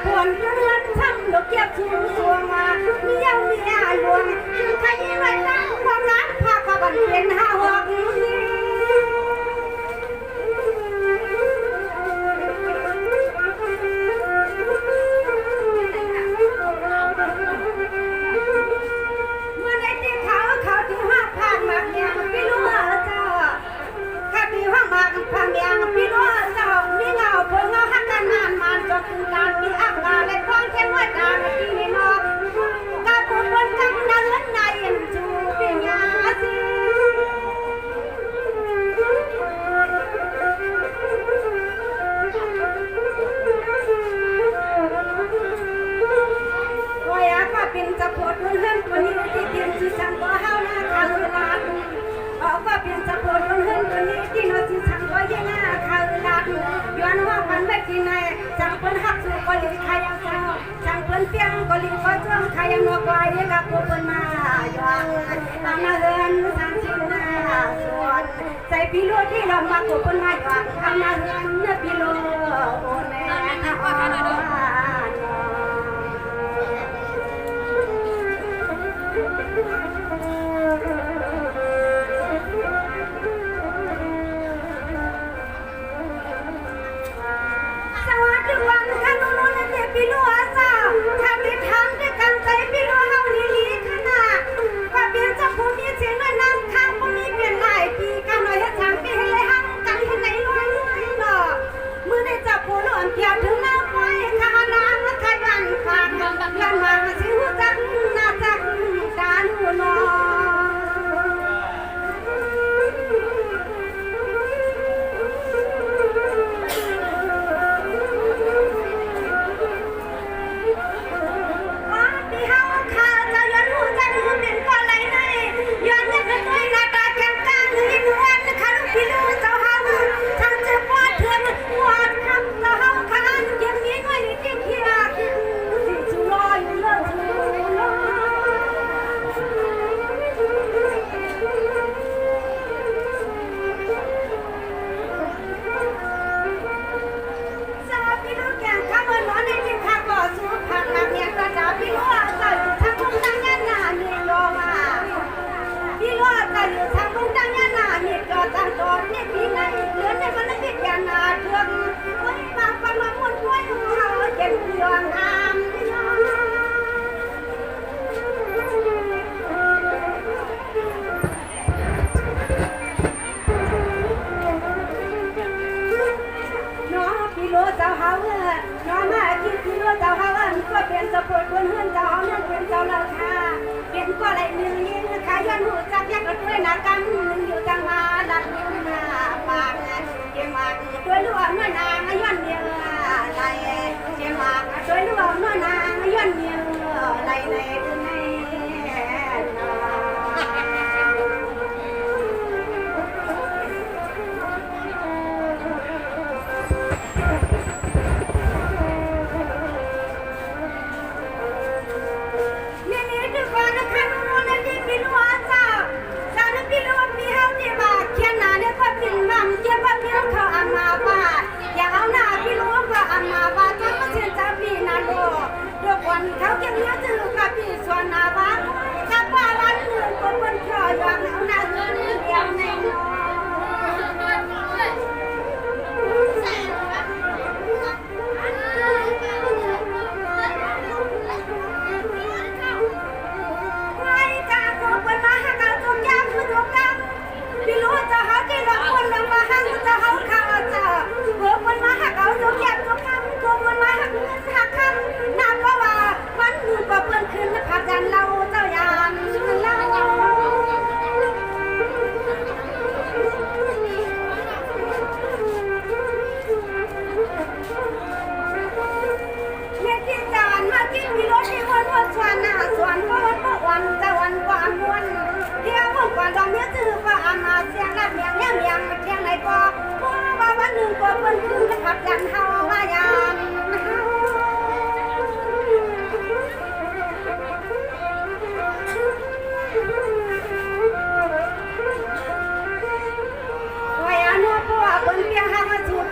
พวนเลือดช้ำลูกเก็บชูสวงมามีเย้ามีอาหลวงคือใครไว้ตั้งความรักพาก็บันเป็นหาหอกนี้เมื่อในที่เขาที่ห้าพานมากยังพี่รู้ว่าเจ้าข้าที่ห้ามากพานยังพี่รู้ว่าเจ้ามีเงาเพิ่งเงาหักกันนานมันจนถึงการมีอักกาและความเข้มไว้ตาที่นี่นอกกาบุญบนกันนั้นเล่นในจูเป็นยาสีเป็นจะปวดเลื่อนคนนี้ที่เปลี่ยนชื่อฉันก็เฮาหน้าคาเวลาเอาว่าเปลี่ยนจะปวดเลื่อนคนนี้ที่นอชื่อฉันก็ยังหน้าคาเวลาย้อนว่ามันไม่ที่ไหนจังเปิ้นหักสู่ก็ลีใครยังเศร้าจังเปิ้นเปียงก็ลีก็จ้วงใครยังนัวกวายกับกูเปิ้นมาย้อนตามนาเฮือนทางชิวหน้าส่วนใจพี่ลูกที่เรามากูเปิ้นมาย้อนทางนาเฮือนเนื้อพี่ลูกโอนแม่อ้อพี่ลูกอาสาทำได้ทำด้วยกันใจพี่ลูกเฮาลีลีขนาดว่าเปลี่ยนจากผู้มีเสียงน้อยน้ำข้างผู้มีเปลี่ยนหลายปีกันหน่อยให้ทางปีให้เลยหักกันให้ไหนรวยหน่อมือได้จับผู้หลวงเพียวถึงหน้าไฟข้าน้ำและใครบันฟังเงินมาสิหูจักหน้าจักการหูนอเจ้าเฮาน้องมาคิดที่รู้เจ้าเฮาก็เป็นสะพดคนเฮือนเจ้าเฮานั่นเป็นเจ้าราคาเป็นก็อะไรหนึ่งยิ่งขายยันหูจักยักกระด้วยนากันหนึ่งอยู่จังมาดัดนิ้วหน้าปากเกี่ยมากด้วยรวมน้อยนางย้อนเดียวไหลเกี่ยมากด้วยรวมน้อยนางย้อนเดียวไหลในคือในเขาเก็บเนื้อจืดกับพี่ส่วนนาบ้านกับป้าบ้านหนึ่งคนบนคอยางเอาหน้าเงินเดียวในน้องไม่จ้าคนไปมาหาเขาจงยามคือจงยามพี่รู้จะหาที่หลังคนลงมาหาจะเขาข้าวจะเมื่อคนมาหาเขาจงยามจงยามคนมาหาเงินหาคำน้ำก็ว่าวันหนึ่งก็เปิ้นคืนนะพักยันเราเจ้ายามเราเมื่อที่จานมากินมีรถที่คนพดชวนหน้าสวนก็วันก็วันจะวันกว่าวันเที่ยววันกว่าดอกเนื้อจืดก็อามาเสียงรับเมียงเมียงเที่ยงไหนก็ว่าวันหนึ่งก็เปิ้นคืนนะพักยันเฮาว่ายาม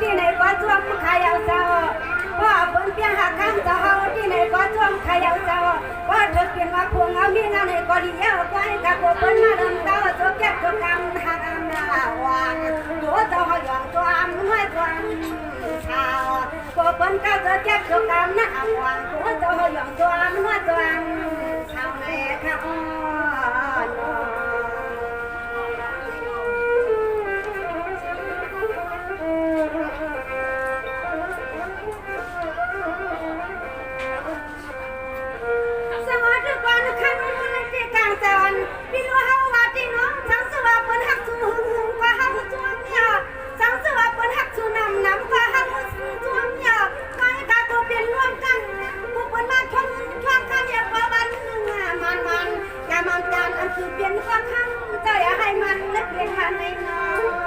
ที่ในวัดช่วงผู้ขายเอาเจ้าพ่อเปิ้นเปียหาข้างเจ้า เปิ้นก็จะแก้ตัวกรรมนะหวังหัวตัวหยองตัวหัวตัวชาวไหนค่ะอ๋อสวัสดีก่อนคันมันที่กลางแต่วันพี่รู้เฮาว่าที่น้องทั้งสว่าเปิ้นฮักสู้หึงกว่าเฮาจ้วงเนี่ยทั้งสว่าเปิ้นฮักสู้นำกว่าเฮาจ้วงเนี่ยใครก็ตัวเป็นร่วมกันพวกเปิ้นมาชนช่วงคันอย่าว่าวันมันอย่ามันจานอันคือเปลี่ยนความคันเจ้าอย่าให้มันและเปลี่ยนคันให้น้อง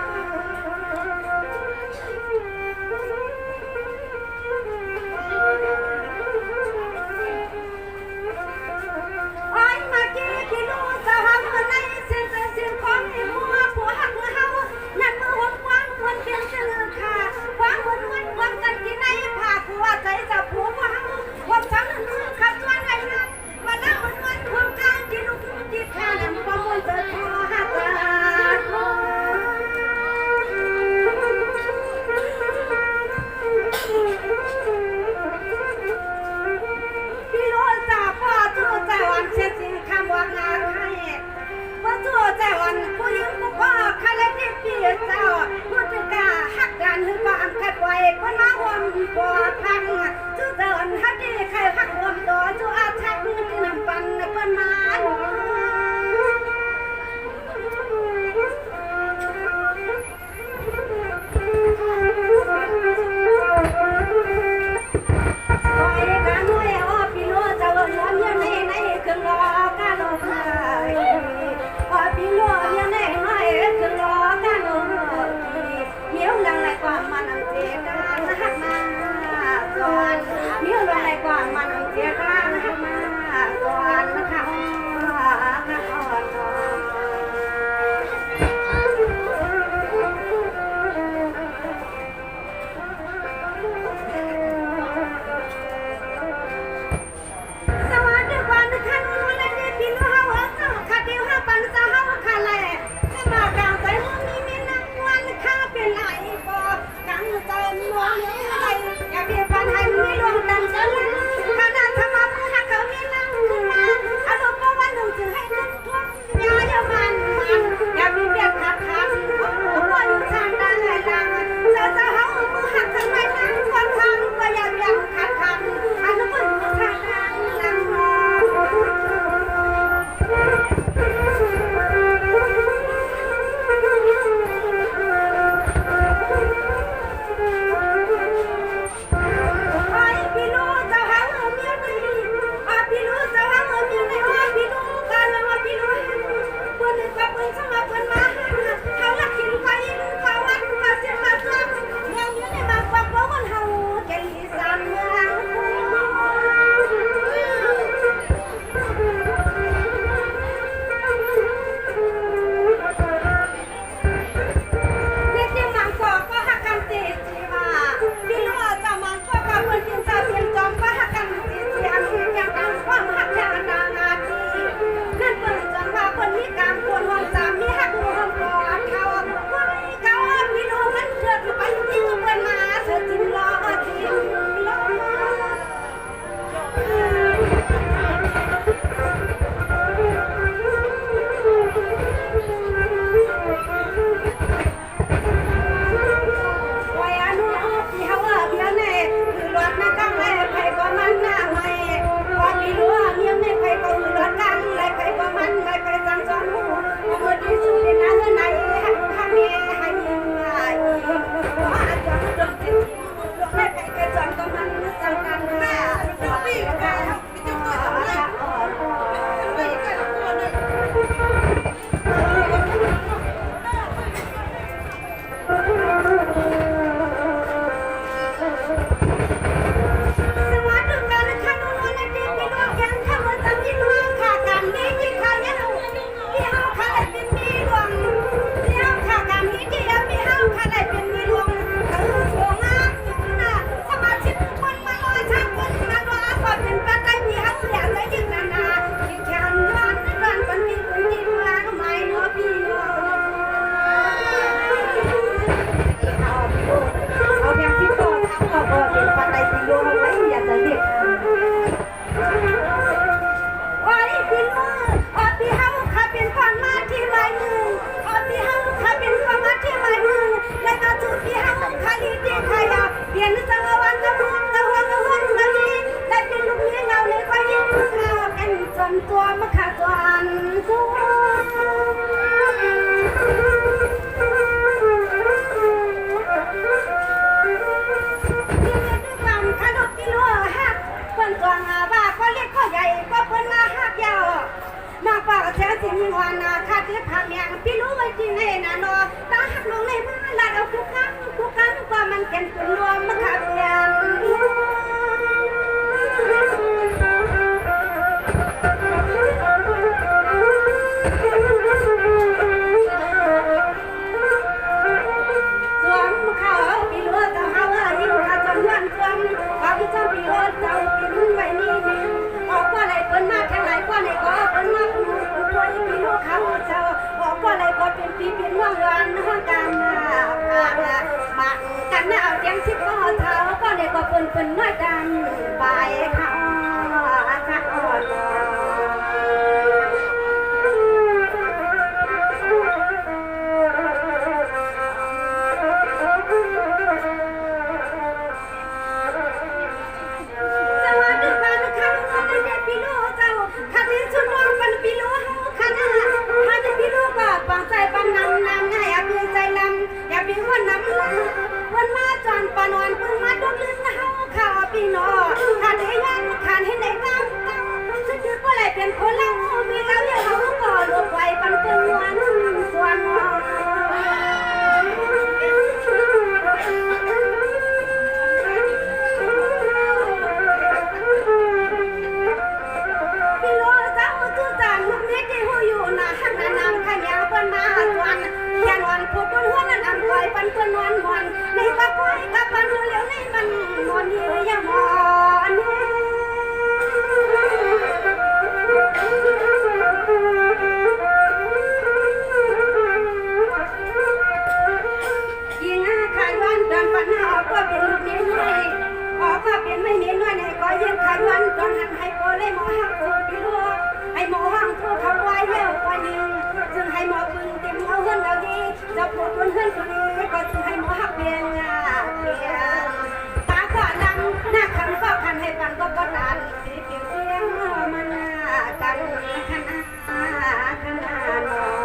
อย่าเพียงฟันให้มีดวงดังเส ใจเด็กโอ้ยพี่น้องพี่เฮาข้าเป็นคนมาที่ไรมือพี่เฮาข้าเป็นคนมาที่ไรมือและมาจูพี่เฮาข้าดีที่ใครเอาเปลี่ยนจังหวะตะวันตะวันตะวันตะลีได้เป็นลูกเลี้ยงเราเลยก็ยิ่งข้าเป็นจนตัวมาขาดตัวอันตัวสิ่งวานาคาเทียบทางอย่างพี่รู้ไว้จริงให้นาโนตาหักลงในมือลาดเอาทุกครั้งกว่ามันเก็นเป็นรวมมาขาดเพียงสวมเขาพี่รู้เจ้าเฮายิ่งขาดจนวันจนว่าพี่เจ้าพี่รู้เจ้าเป็นไว้นี่ออกว่าอะไรเปิ้นมาแข่งไรกว่าไหนก็เปิ้นมาคุณพี่รู้เขาเจ้าบอกว่าอะไรก็เป็นปีเป็นว่างวันห้องการมามากันหน้าเอาเตียงชิดก็เท้าก็เลยก็เป็นน้อยดันไปเขาเป็นคนเล่ามีแล้วอย่างเขาก็หลบไว้ปันเป็นวันส่วนพี่รู้เจ้าจุดจานลูกนี้ที่หูอยู่นะหันนำขยาวเป็นมาส่วนแค่นอนพูดบนหัวนั้นอันไว้ปันเป็นวันในตะไคร้กับปันเหลียวในมันนอนอยู่ยังมอนก็เป็นลูกนี้น้อยก็เป็นไม่นี้น้อยเนี่ยก็ยังขันวันตอนนั้นให้โปเลยหมอหักตัวพี่ลูกให้หมอห้างตัวเขาไว้เยอะกว่านึงจึงให้หมอบึงเต็มหัวเฮือนเราดีจะปวดคนเฮือนคนนี้ก็จึงให้หมอหักเพียงตาก็ดังหน้าขันก็ขันให้ปันก็ประทานสีเพียงมันกันขนาด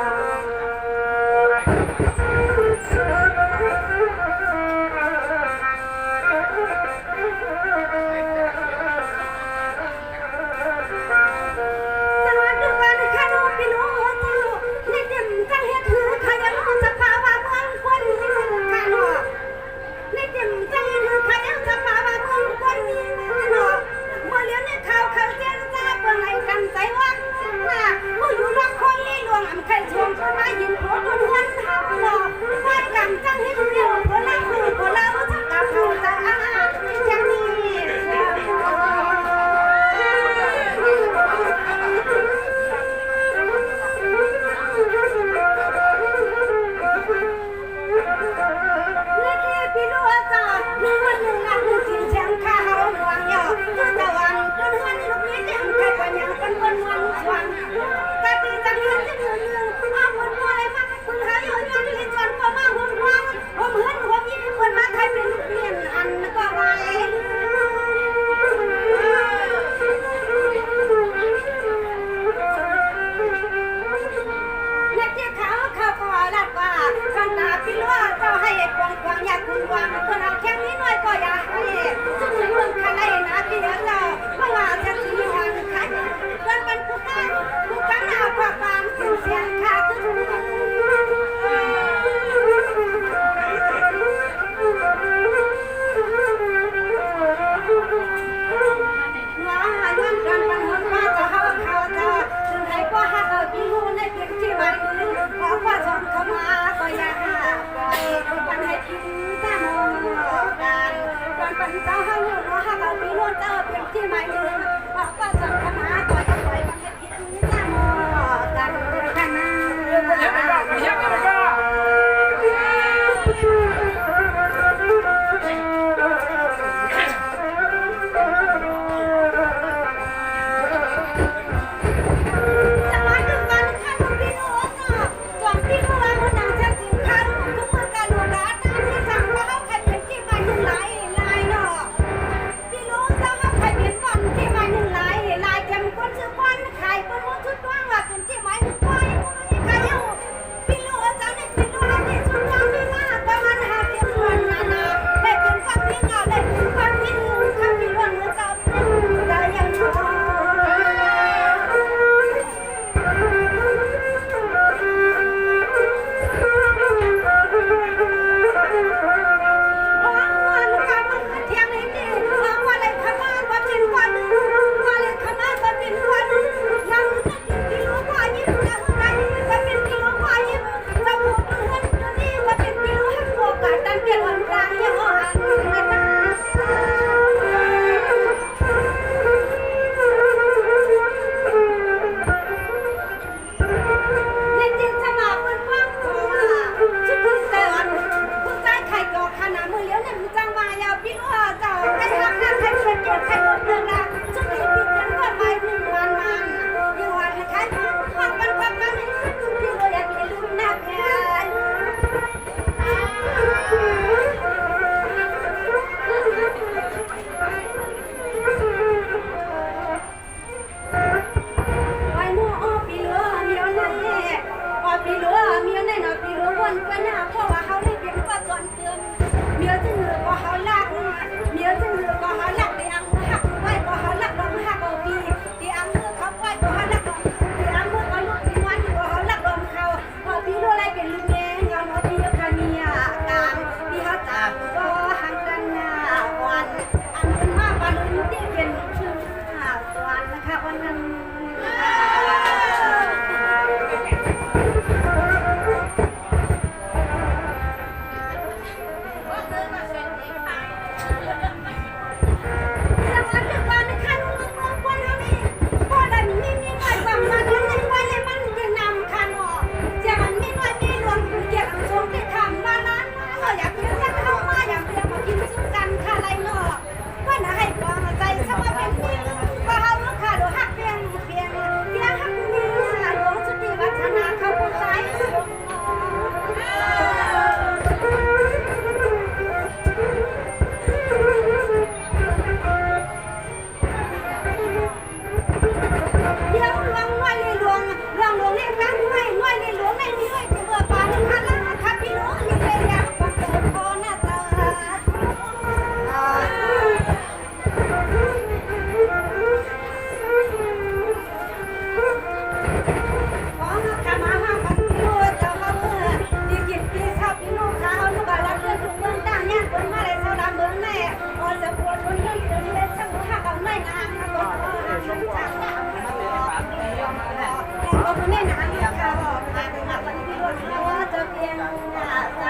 พียงใจ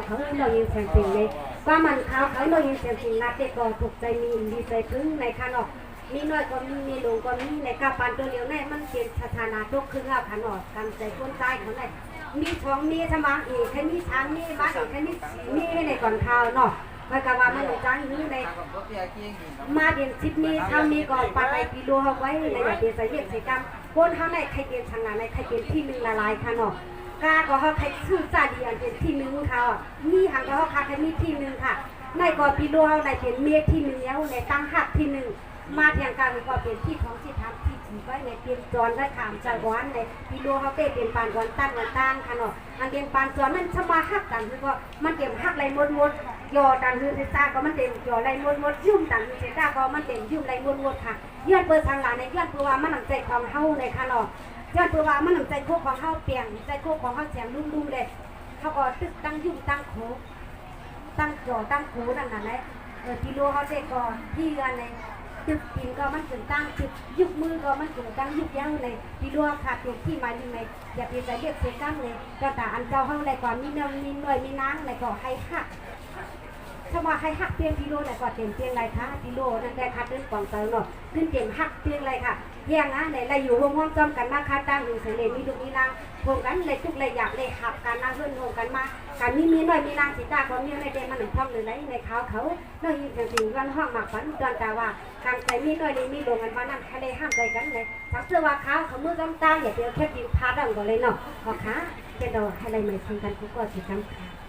เขาเรายินเสียงสิ่งเลยว่ามันเขาเรายินเสียงสิ่งนัดเด็กก็ถูกใจมีดีใจพึ่งในขนมมีน้อยก็มีลงก็มีในกาปันตัวเดียวในมันเป็นสถานะทุกขึ้นแล้วขนมกันใจคนใต้เขาไหนมีท้องมีสมองอีกแค่มีช้างมีบ้านอีกแค่มีในก่อนข้าวเนาะเมื่อกว่ามันจ้างนี้ในมาเดียนชิดมีเท่านี้ก่อนปัดไปกิโลเอาไว้ในอย่างเดียนใส่เรียกใส่กำคนเขาในใครเป็นชางงานในใครเป็นที่หนึ่งละลายขนมกาก็เขาใครชื่อจ่าดีอันเป็นที่หนึ่งเขาอ่ะมีหังก็เขาใครมีที่หนึ่งค่ะในก่อนพี่โลเขาในเป็นเมียที่หนึ่งแล้วในตั้งหักที่หนึ่งมาเทียงกันก็เป็นที่ของที่ทำที่ถือไว้ในเตรียมจรได้ขามใจวันในพี่โลเขาเตะเป็นปานวันตั้งวันตั้งค่ะเนาะอันเป็นปานจรนั่นสมาหักกันคือก็มันเต็มหักไรมดมดยอดันคือเซต้าก็มันเต็มยอไรมดมดยุ่มดันคือเซต้าก็มันเต็มยุ่มไรมดมดค่ะย้อนเปิดทางหลังในย้อนตัวมันหนังใจความเฮาในค่ะเนาะย้อนตัวว่ามันหนังใจโคของเฮาเปียงใจโคของเฮาเสียงลุ่มๆเลยเขาก็ตึกตั้งยุ่มตั้งโคตั้งจอตั้งโคนั่นน่ะแหละพี่โลเขาเด็กก็ที่กันเลยตึกปีนก็มันถึงตั้งตึกยุบมือก็มันถึงตั้งยุบยังเลยพี่โลขาดเป็นที่หมายถึงเลยอย่าเปลี่ยนใจเรียกเสียกั้งเลยก็แต่อันเจ้าเฮาเลยก่อนมีเนื้อมีหน่วยมีนางเลยก็ให้หักถ้าว่าให้หักเตียงพี่โลเลยก็เต็มเตียงไรคะพี่โลนั่นได้คัดเรื่องกองเติมเนาะขึ้นเต็มหักเตียงไรค่ะแย่งนะในไรอยู่ห้องจอมกันมาคัดตั้งอยู่เสร็จมีลูกมีนางพวกกันเลยทุกเลยอยากเลยหักกันนั่งเพื่อนโฮงกันมาการมีหน่อยมีนางสีตาก็มีในเดมันหนึ่งท่องเลยไรในเขาเรายินเสียงสิ่งวันห้องหมากฝันจนแต่ว่าการใจมีหน่อยมีลงกันมานั่นทะเลห้ามใจกันเลยทั้งเสื้อว่าเขามือจำตาอย่าเดียวแค่ดินพาดังก็เลยเนาะขอขาเป็นดอกให้ไรไม่ทิ้งกันทุกคนสิจำ